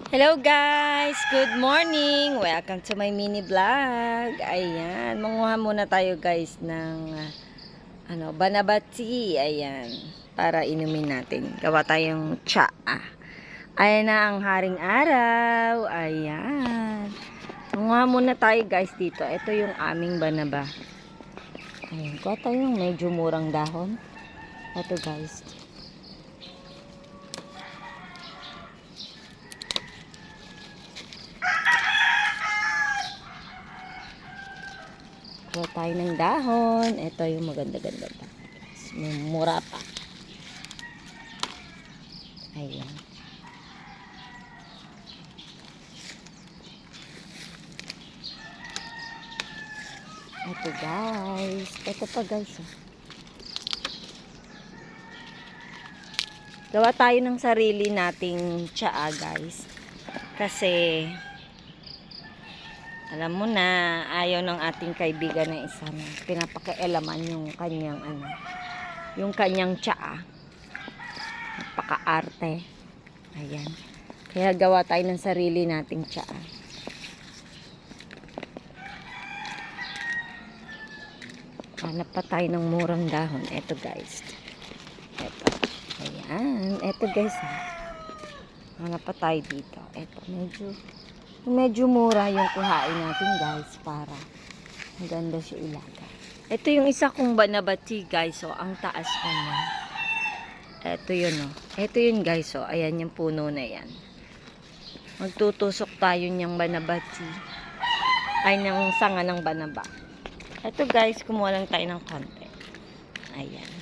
Hello guys! Good morning! Welcome to my mini vlog. Ayan, manguha muna tayo guys ng banabati. Ayan, para inumin natin. Gawa tayong tsa. Ayan na ang haring araw. Ayan. Manguha muna tayo guys dito. Ito yung aming banaba. Ayan, kuha tayo yung medyo murang dahon. Ito guys. Kuha tayo ng dahon. Ito yung maganda-ganda pa. Mura pa. Ayan. Ito guys. Ito pa guys. Gawa tayo ng sarili nating tsaa guys. Kasi alam mo na, ayaw ng ating kaibigan na isa na pinapakialaman yung kanyang tsaa. Napaka-arte. Ayan. Kaya gawa tayo ng sarili nating tsaa. Hanap pa tayo ng murang dahon. Eto guys. Eto. Ayan. Eto guys. Hanap pa tayo dito. Eto. Medyo mura yung kuhain natin guys para maganda siya ilaga. Ito yung isa kong banabati guys. So, ang taas pa niya. Ito yun o. Ito yun guys. So, ayan yung puno na yan. Magtutusok tayo niyang banabati. Ay, ng sanga ng banaba. Ito guys, kumuha lang tayo ng konti. Ayan.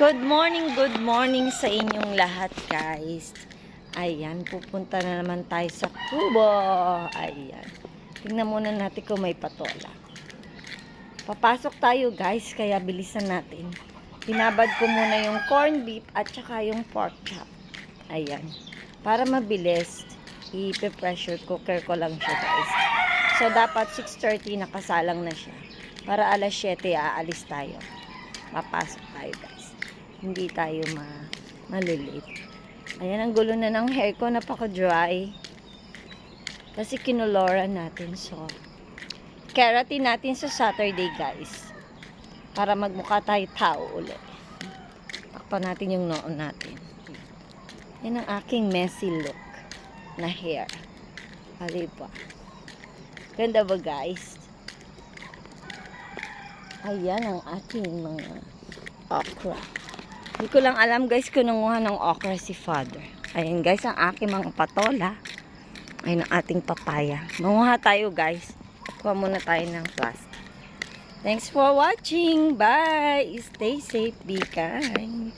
Good morning sa inyong lahat guys. Ayan, pupunta na naman tayo sa kubo. Ayan. Tingnan muna natin kung may patola. Papasok tayo guys, kaya bilisan natin. Binabad ko muna yung corned beef at saka yung pork chop. Ayan. Para mabilis, i-pressure cooker ko lang siya guys. So, dapat 6:30 nakasalang na siya. Para alas 7, aalis tayo. Papasok tayo guys. Hindi tayo malilate. Ayan, ang gulo na ng hair ko. Napaka-dry. Kasi kinoloran natin. So, keratin natin sa Saturday, guys. Para magmukha tayo tao ulit. Takpan natin yung noon natin. Yan ang aking messy look na hair. Aliba. Ganda ba, guys? Ayan ang aking mga okra. Hindi ko lang alam guys kung nanguha ng okra si father. Ayan guys ang aking mga patola. Ayan ang ating papaya. Manguha tayo guys. Kuha muna tayo ng plastic. Thanks for watching. Bye. Stay safe. Be kind.